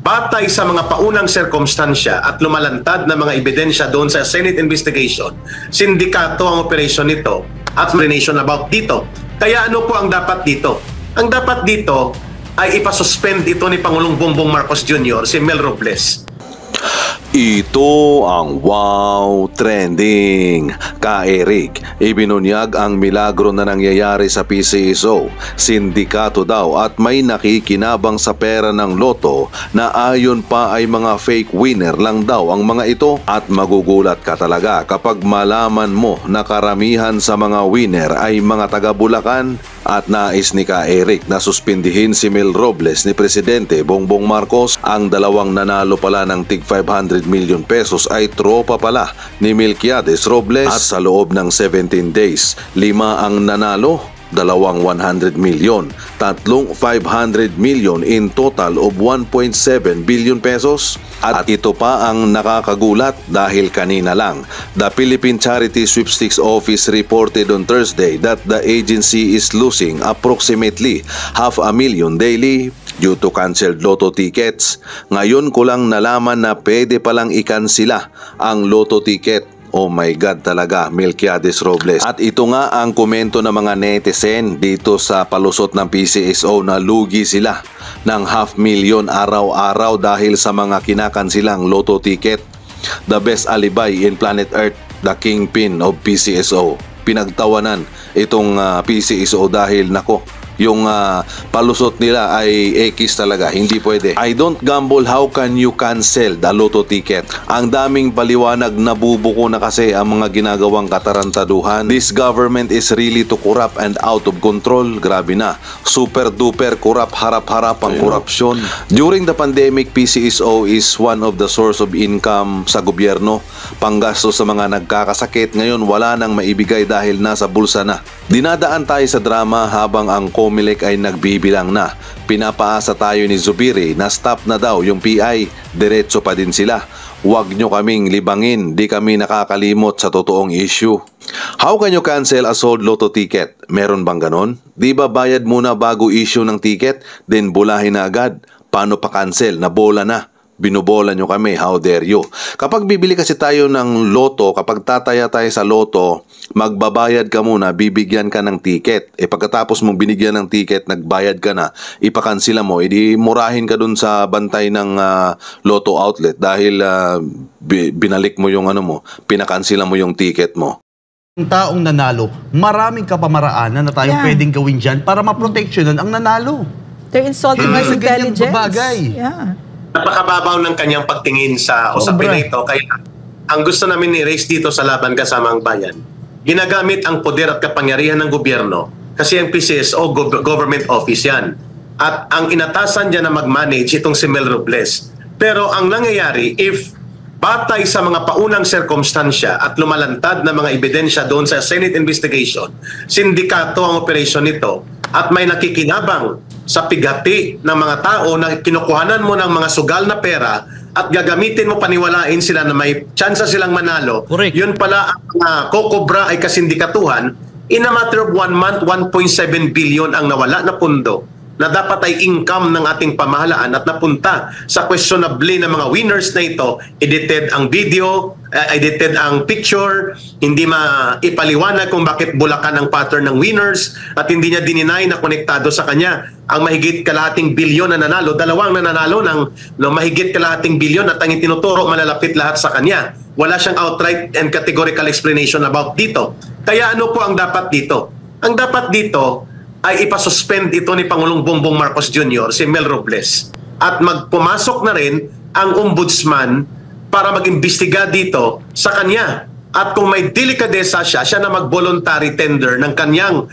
batay sa mga paunang sirkumstansya at lumalantad na mga ebidensya doon sa Senate investigation, sindikato ang operasyon nito at explanation about dito. Kaya ano po ang dapat dito? Ang dapat dito ay ipasuspend ito ni Pangulong Bongbong Marcos Jr., si Mel Robles. Ito ang Wow Trending. Ka-Eric, ibinunyag ang milagro na nangyayari sa PCSO. Sindikato daw at may nakikinabang sa pera ng loto na ayon pa ay mga fake winner lang daw ang mga ito. At magugulat ka talaga kapag malaman mo na karamihan sa mga winner ay mga taga Bulacan. At nais ni Ka-Eric na suspindihin si Mel Robles ni Presidente Bongbong Marcos. Ang dalawang nanalo pala ng tig 500 million pesos ay tropa pala ni Melquiades Robles. At sa loob ng 17 days, 5 ang nanalo, 2 100 million, 3 500 million, in total of 1.7 billion pesos. At ito pa ang nakakagulat dahil kanina lang, the Philippine Charity Sweepstakes Office reported on Thursday that the agency is losing approximately 500,000 daily due to canceled lotto tickets. Ngayon ko lang nalaman na pwede palang ikansila ang lotto ticket. Oh my God talaga, Melquiades Robles. At ito nga ang komento ng mga netizen dito sa palusot ng PCSO na lugi sila ng 500,000 araw-araw dahil sa mga kinakansilang lotto ticket. The best alibi in planet Earth, the kingpin of PCSO. Pinagtawanan itong PCSO dahil nako, yung palusot nila ay X talaga, hindi pwede. I don't gamble, how can you cancel the lotto ticket? Ang daming paliwanag, nabubuko na kasi ang mga ginagawang katarantaduhan. This government is really too corrupt and out of control. Grabe na, super duper corrupt, harap-harap ang korupsyon. During the pandemic, PCSO is one of the source of income sa gobyerno. Panggasto sa mga nagkakasakit, ngayon wala nang maibigay dahil nasa bulsa na. Dinadaan tayo sa drama habang ang Comelec ay nagbibilang na. Pinapaasa tayo ni Zubiri na stop na daw yung PI, diretso pa din sila. Huwag nyo kaming libangin, di kami nakakalimot sa totoong issue. How can you cancel a sold lotto ticket? Meron bang ganon? Di ba bayad muna bago issue ng ticket, then bulahin na agad? Paano pa cancel? Nabola na. Binubola nyo kami, how dare you. Kapag bibili kasi tayo ng loto, kapag tataya tayo sa loto, magbabayad ka muna, bibigyan ka ng ticket. Pagkatapos mong binigyan ng ticket, nagbayad ka na, ipakansila mo, edi murahin ka dun sa bantay ng loto outlet dahil binalik mo yung ano mo, pinakansila mo yung ticket mo. Ang taong nanalo, maraming kapamaraanan na tayong pwedeng gawin dyan para maproteksyonan ang nanalo. They're insulting our intelligence. Yeah. Napakababaw ng kanyang pagtingin sa usapin na ito. Kaya ang gusto namin ni-raise dito sa Laban Kasamang Bayan, ginagamit ang poder at kapangyarihan ng gobyerno kasi ang PCSO government office yan. At ang inatasan dyan na mag-manage itong si Mel Robles. Pero ang nangyayari, if batay sa mga paunang sirkumstansya at lumalantad na mga ebidensya doon sa Senate investigation, sindikato ang operasyon nito at may nakikinabang sa pighati ng mga tao na kinukuhanan mo ng mga sugal na pera at gagamitin mo, paniwalain sila na may tsansa silang manalo. Correct. Yun pala ang kokobra ay kasindikatuhan. In a matter of 1 month, 1.7 billion ang nawala na pundo na dapat ay income ng ating pamahalaan at napunta sa questionably na mga winners na ito. Edited ang video, edited ang picture, hindi maipaliwanag kung bakit Bulacan ang pattern ng winners at hindi niya dininay na konektado sa kanya ang mahigit kalahating bilyon na nanalo, dalawang nanalo ng mahigit kalahating bilyon at ang itinuturo malalapit lahat sa kanya. Wala siyang outright and categorical explanation about dito. Kaya ano po ang dapat dito? Ang dapat dito ay ipasuspend ito ni Pangulong Bongbong Marcos Jr., si Mel Robles. At magpumasok na rin ang ombudsman para mag-imbestiga dito sa kanya. At kung may delikadesa siya na mag-voluntary tender ng kanyang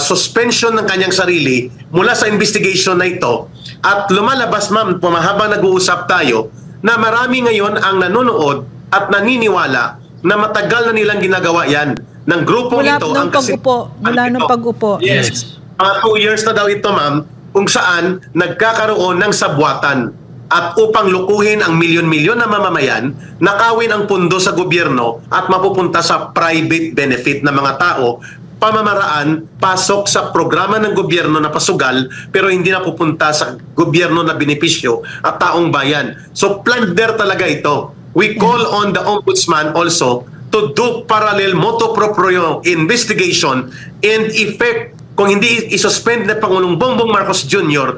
suspension ng kanyang sarili mula sa investigation na ito. At lumalabas, ma'am, pumahabang nag-uusap tayo, na marami ngayon ang nanonood at naniniwala na matagal na nilang ginagawa yan ng grupo ito. Mula nung pag-upo. Yes. 2 years na daw ito, ma'am, kung saan nagkakaroon ng sabwatan at upang lukuhin ang milyon-milyon na mamamayan, nakawin ang pundo sa gobyerno at mapupunta sa private benefit ng mga tao pamamaraan pasok sa programa ng gobyerno na pasugal pero hindi na pupunta sa gobyerno na benepisyo at taong bayan. So plunder talaga ito. We call on the Ombudsman also to do parallel motu proprio investigation and effect. Kung hindi isuspend na Pangulong Bongbong Marcos Jr.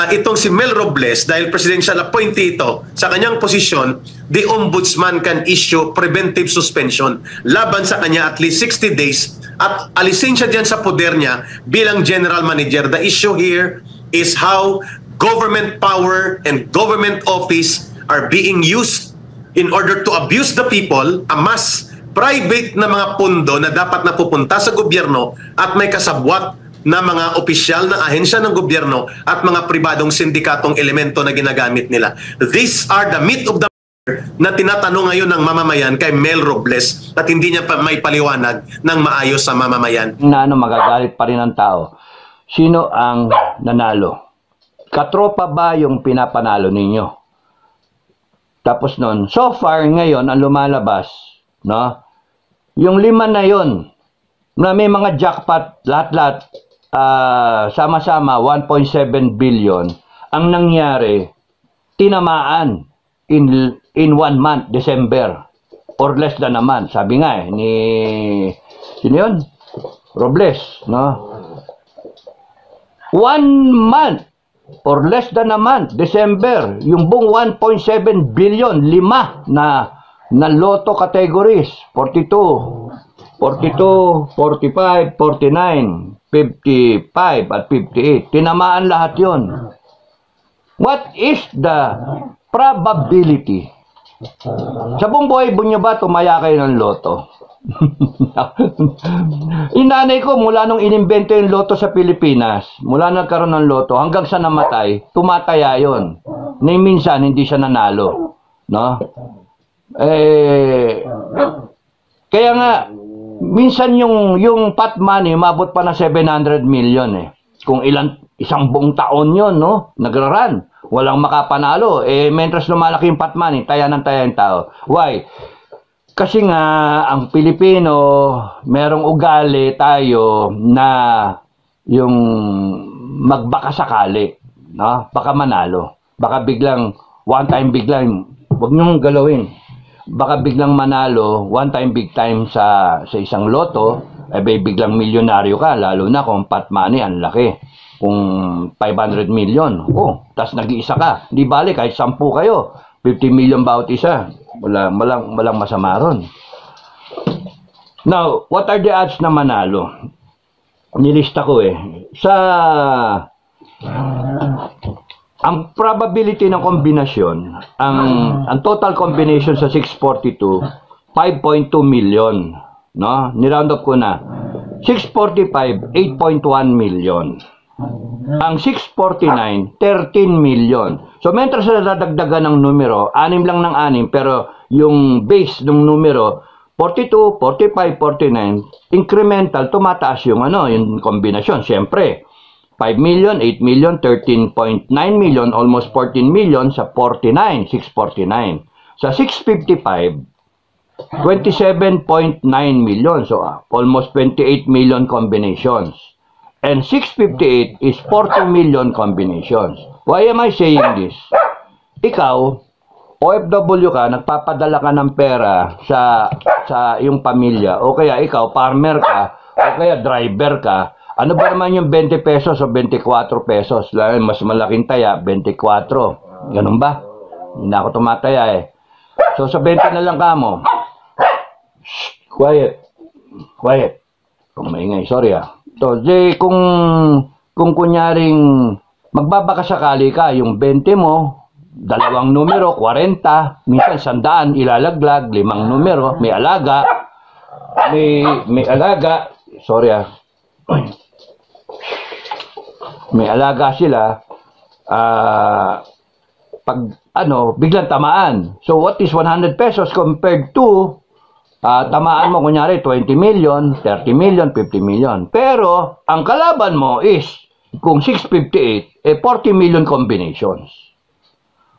Itong si Mel Robles dahil presidential appointee ito sa kanyang posisyon, the Ombudsman can issue preventive suspension laban sa kanya at least 60 days at alisin siya dyan sa poder niya bilang general manager. The issue here is how government power and government office are being used in order to abuse the people, amass private na mga pundo na dapat napupunta sa gobyerno at may kasabwat na mga opisyal na ahensya ng gobyerno at mga pribadong sindikatong elemento na ginagamit nila. These are the meat of the na tinatanong ngayon ng mamamayan kay Mel Robles at hindi niya pa may paliwanag ng maayos sa mamamayan. Na magagalit pa rin ang tao. Sino ang nanalo? Katropa ba yung pinapanalo ninyo? Tapos nun, so far ngayon ang lumalabas, no? Yung 5 na yon na may mga jackpot lahat-lahat sama-sama 1.7 billion ang nangyari tinamaan in 1 month, December or less than a month. Sabi nga ni sino yun? Robles, no? 1 month or less than a month, December, yung buong 1.7 billion, 5 na lotto categories, 42, 45, 49, 55 at 58. Tinamaan lahat yon. What is the probability? Sa buong buhay nyo ba tumaya kayo ng loto? Inanay ko mula nung inimbento yung loto sa Pilipinas, mula nagkaroon ng loto hanggang sa namatay, tumataya yon. Na minsan hindi siya nanalo, no? Kaya nga minsan yung pot money mabot pa na 700 million eh. Kung isang buong taon yon, no? Nagraran. Walang makapanalo. Mentras lumalaki yung pot money, taya ng tao. Why? Kasi nga ang Pilipino, merong ugali tayo na yung magbaka sakali, no? Baka manalo. Baka biglang one time biglang wag niyo galawin. Baka biglang manalo, one time big time sa isang loto, biglang milyonaryo ka, lalo na kung pot money, ang laki. Kung 500 million, tas nag-iisa ka, di bali, kahit 10 kayo, 50 million bawat isa, walang masama ron. Now, what are the odds na manalo? Nilista ko ang probability ng kombinasyon, ang total combination sa 642, 5.2 million. No? Niround up ko na. 645, 8.1 million. Ang 649, 13 million. So, mentras na dadagdagan ng numero, 6 lang ng 6, pero yung base ng numero, 42, 45, 49, incremental, tumataas yung yung kombinasyon. Siyempre, 5 million, 8 million, 13.9 million, almost 14 million sa 49, 649. Sa 655, 27.9 million. So, almost 28 million combinations. And 658 is 40 million combinations. Why am I saying this? Ikaw, OFW ka, nagpapadala ka ng pera sa iyong pamilya, o kaya ikaw, farmer ka, o kaya driver ka. Ano ba naman yung 20 pesos o 24 pesos? Mas malaking taya, 24. Ganun ba? Hindi na ako tumataya So, sa 20 na lang ka mo. Shh, quiet. Quiet. Kung maingay, sorry So, kung kunyaring magbabaka sakali ka, yung 20 mo, 2 numero, 40, minsan 100, ilalaglag, 5 numero, may alaga, may alaga, sorry may alaga sila, pag biglang tamaan. So what is 100 pesos compared to tamaan mo kunyari 20 million, 30 million, 50 million. Pero ang kalaban mo is kung 658, 40 million combinations.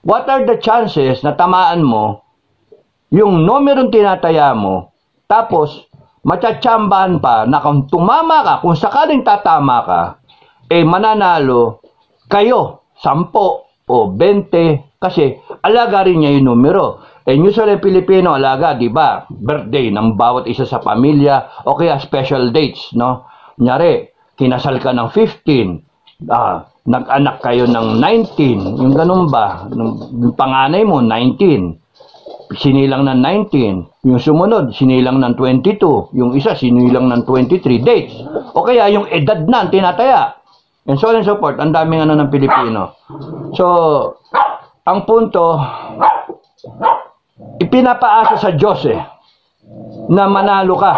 What are the chances na tamaan mo yung numerong tinataya mo, tapos matsatsambahan pa na kung tumama ka, kung sakaling tatama ka, mananalo kayo, 10 o 20, kasi alaga rin niya yung numero. Usually Pilipino, alaga, di ba? Birthday ng bawat isa sa pamilya, o kaya special dates, no? Kunyari, kinasal ka ng 15, nag-anak kayo ng 19, yung ganun ba? Yung panganay mo, 19. Sinilang ng 19, yung sumunod, sinilang ng 22, yung isa, sinilang ng 23 dates. O kaya yung edad na, tinataya. And so on and so forth, ang daming ng Pilipino. So, ang punto, ipinapaasa sa Diyos na manalo ka.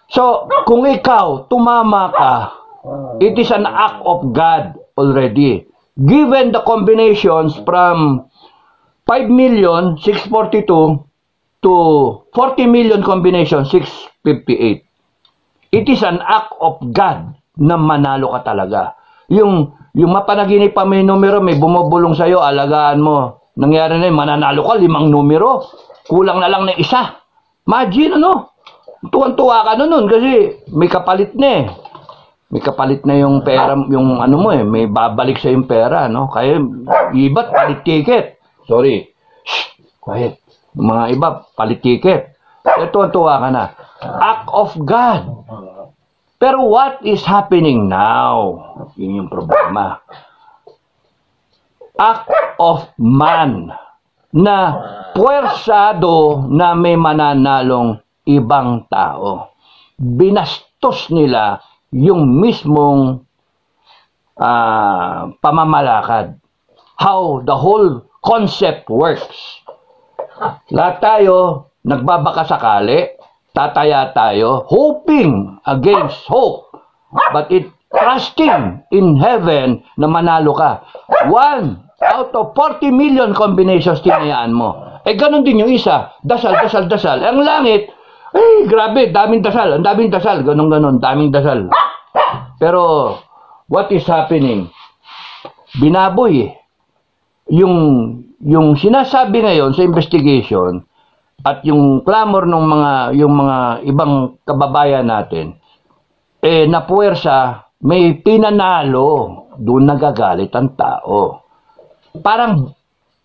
So, kung ikaw, tumama ka, it is an act of God already. Given the combinations from 5,642,000 to 40 million combination 658. It is an act of God na manalo ka talaga. Yung mapanaginip pa may numero, may bumubulong sa'yo, alagaan mo. Nangyari na yun, mananalo ka, 5 numero. Kulang na lang na isa. Imagine, tuwan-tuwa ka nun kasi may kapalit na May kapalit na yung pera, yung mo may babalik sa yung pera, no? Kaya iba't palit ticket. Sorry. Shh, quiet. Mga iba, palit ticket. Tuwan-tuwa ka na. Act of God. Pero what is happening now? Yun yung problema. Act of man na puwersado na may mananalong ibang tao. Binastos nila yung mismong pamamalakad. How the whole concept works. Lahat tayo nagbabakasakali, tataya tayo, hoping against hope. But trusting in heaven na manalo ka. 1 out of 40 million combinations tinayaan mo. Ganun din yung isa. Dasal, dasal, dasal. Ang langit, grabe, daming dasal. Ang daming dasal. Ganun, daming dasal. Pero, what is happening? Binaboy Yung sinasabi ngayon sa investigation at yung clamor ng yung mga ibang kababayan natin, napuwersa, may pinanalo, doon nagagalit ang tao. Parang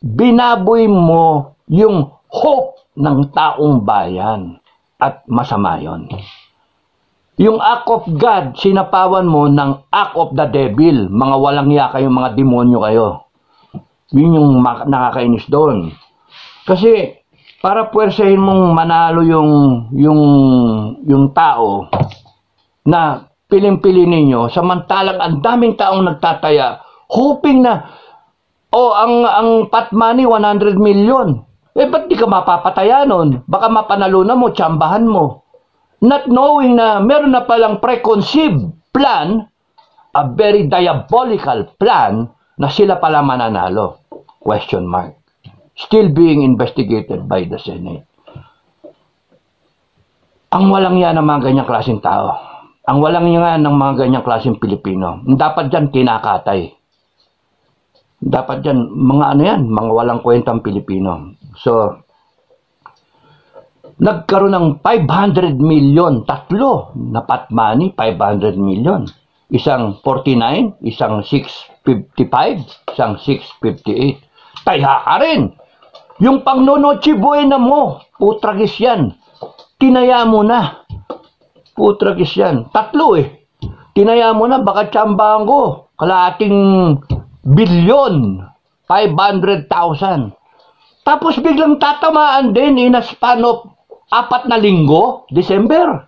binaboy mo yung hope ng taong bayan at masama yun. Yung act of God, sinapawan mo ng act of the devil. Mga walang hiya kayo, mga demonyo kayo. Yun yung nakakainis doon. Kasi para puwersahin mong manalo yung tao na piling-pili ninyo, samantalang ang daming taong nagtataya, hoping na, ang pot money, 100 million. Ba't di ka mapapataya nun? Baka mapanalunan mo, tsambahan mo. Not knowing na meron na palang preconceived plan, a very diabolical plan, na sila pala mananalo. Question mark. Still being investigated by the Senate. Ang walang yan ng mga ganyang klaseng tao. Ang walang yan ng mga ganyang klaseng Pilipino. Dapat dyan kinakatay. Dapat dyan, mga walang kwentang Pilipino. So, nagkaroon ng 500 million, tatlo na pot money, 500 million. Isang 49, isang 655, isang 658. Taya ka rin. Yung pangnonoche buena mo, putragis yan. Tinaya mo na. Putragis yan. Tatlo Tinaya mo na, baka tsambahan ko. Kalahating bilyon, 500,000. Tapos biglang tatamaan din in a span of 4 na linggo, December.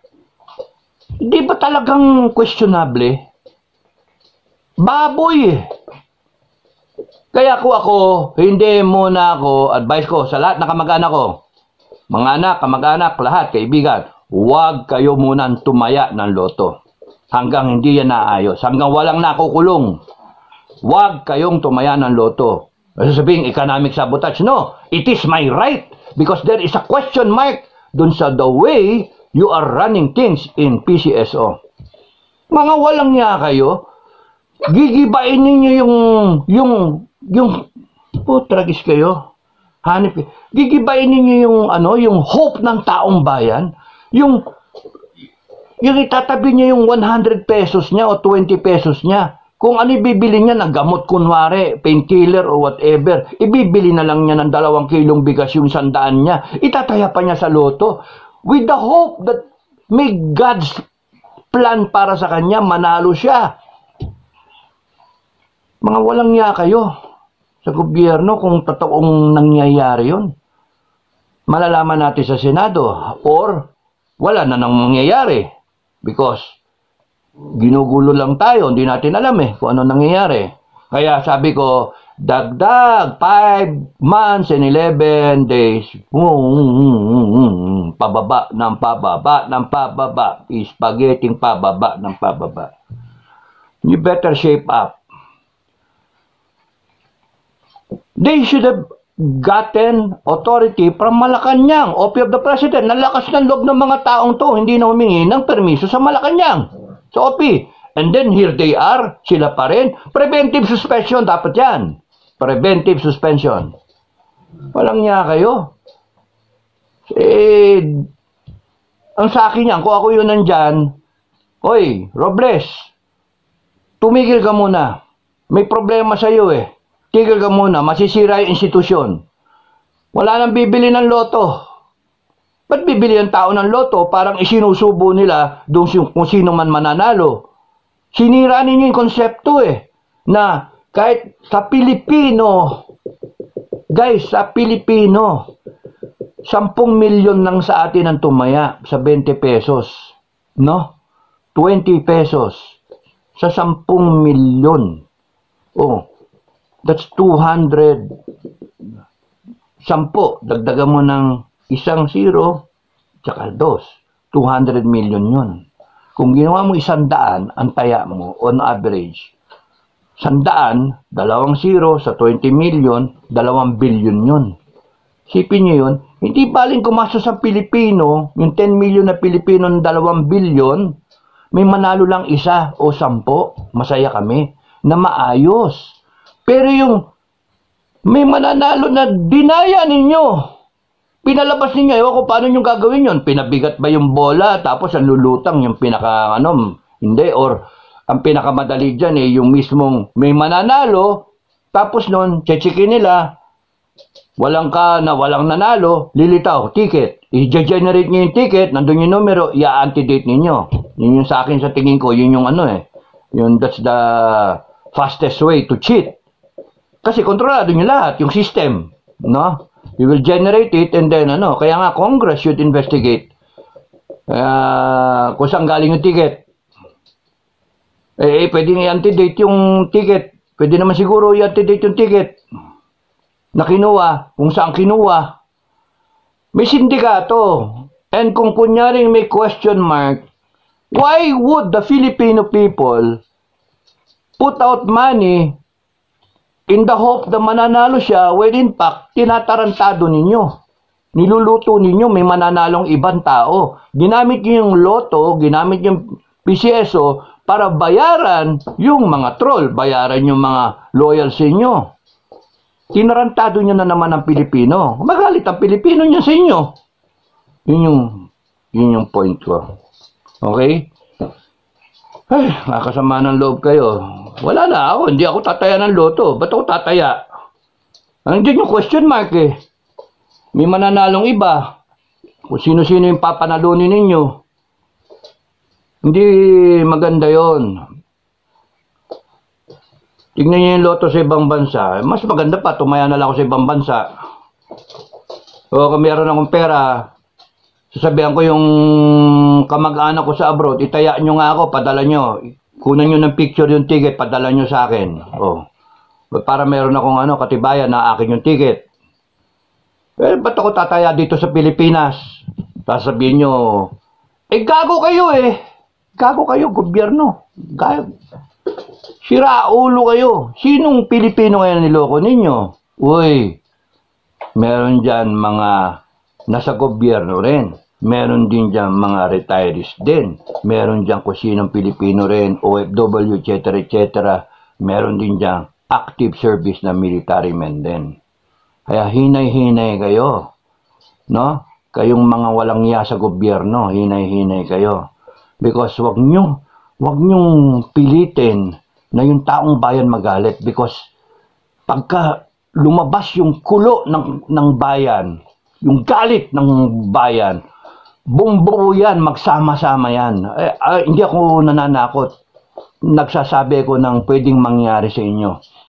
Di ba talagang questionable? Baboy Kaya ako, hindi muna ako, advice ko sa lahat na kamag-anak ko, mga anak, kamag-anak, lahat, kaibigan, huwag kayo munang tumaya ng loto. Hanggang hindi yan naayos. Hanggang walang nakukulong. Huwag kayong tumaya ng loto. Sabihin, economic sabotage. No, it is my right. Because there is a question mark dun sa the way you are running things in PCSO. Mga walang niya kayo, gigibain ninyo yung tragis kayo. Hanip, gigibain ninyo yung hope ng taong bayan, yung yung itatabi niya yung 100 pesos niya o 20 pesos niya. Kung ano ibibili niya na gamot kunwari, painkiller o whatever, ibibili na lang niya ng 2 kilong bigas yung 100 niya. Itataya pa niya sa loto with the hope that may God's plan para sa kanya, manalo siya. Mga walang niya kayo sa gobyerno kung totoong nangyayari yun. Malalaman natin sa Senado or wala na nang mangyayari because ginugulo lang tayo, hindi natin alam kung ano nangyayari. Kaya sabi ko, dagdag 5 months and 11 days. Pababa ng pababa ng pababa. Spaghetti pababa ng pababa. You better shape up. They should have gotten authority from Malacanang, Office of the President. Nalakas ng loob ng mga taong to, hindi na humingi ng permiso sa Malacanang. Sa OP. And then here they are, sila pa rin. Preventive suspension, dapat yan. Preventive suspension. Walang niya kayo. Ang sa akin yan, kung ako yun nandyan, oy, Robles, tumigil ka muna. May problema sa iyo Tigil ka muna, masisira yung institusyon. Wala nang bibili ng loto. Ba't bibili ang tao ng loto? Parang isinusubo nila doon kung sino man mananalo. Sinira ninyo yung konsepto na kahit sa Pilipino, guys, sa Pilipino, 10 milyon lang sa atin ang tumaya sa 20 pesos. No? 20 pesos sa 10 milyon. Oh, that's 200. 10, dagdagan mo ng 1 0, tsaka 2. 200 million yun. Kung ginawa mo 100, ang taya mo, on average, 100, 2 0 sa 20 million, 2 billion yun. Sipin nyo yun, hindi baling kumastos sa Pilipino, yung 10 million na Pilipino ng 2 billion, may manalo lang 1 o 10, masaya kami, na maayos. Pero yung may mananalo na dinaya ninyo, pinalabas ninyo, ewan ko paano nyo gagawin yun. Pinabigat ba yung bola, tapos ang lulutang yung pinaka, hindi, or ang pinakamadali dyan yung mismong may mananalo, tapos nun, chechikin nila, walang nanalo, lilitaw, ticket. I-generate nyo yung ticket, nandun yung numero, i-antidate ninyo. Yun yung sa akin sa tingin ko, yun yung that's the fastest way to cheat. Kasi kontrolado nyo lahat, yung system, no? You will generate it and then kaya nga Congress should investigate kung saan galing yung ticket. Pwede nga i-antidate yung ticket. Pwede naman siguro i-antidate yung ticket na kinuha, kung saan kinuha. May sindikato. And kung kunyaring may question mark, why would the Filipino people put out money in the hope na mananalo siya, when in fact, tinatarantado ninyo. Niluluto ninyo, may mananalong ibang tao. Ginamit nyo yung loto, ginamit yung PCSO para bayaran yung mga troll, bayaran yung mga loyal sa inyo. Tinarantado nyo na naman ang Pilipino. Magalit ang Pilipino nyo sa inyo. Yun yung point ko. Okay? Ay, nakasama ng loob kayo. Wala na ako, hindi ako tataya ng loto. Ba't ako tataya? Nandiyan yung question mark May mananalong iba. Kung sino-sino yung papanalunin ninyo. Hindi maganda yon. Tignan nyo yung loto sa ibang bansa. Mas maganda pa, tumaya na lang ako sa ibang bansa. O kung meron akong pera, sasabihan ko yung kamag-anak ko sa abroad, itaya nyo nga ako, padala nyo. Kunan nyo ng picture yung ticket, padala nyo sa akin. Oh. Para meron akong katibayan na akin yung ticket. Ba't ako tataya dito sa Pilipinas? Sasabihin nyo, gago kayo Gago kayo, gobyerno. Siraulo kayo. Sinong Pilipino ngayon niloko ninyo? Uy, meron dyan mga nasa gobyerno rin. Meron din dyan mga retirees din. Meron dyan kung sinong Pilipino rin, OFW, etc. etc. Meron din dyan active service na military men din. Kaya hinay-hinay kayo. No? Kayong mga walang iya sa gobyerno, hinay-hinay kayo. Because wag nyong pilitin na yung taong bayan magalit, because pagka lumabas yung kulo ng bayan, yung galit ng bayan, buong-buo yan, magsama-sama yan. Hindi ako nananakot. Nagsasabi ko ng pwedeng mangyari sa inyo.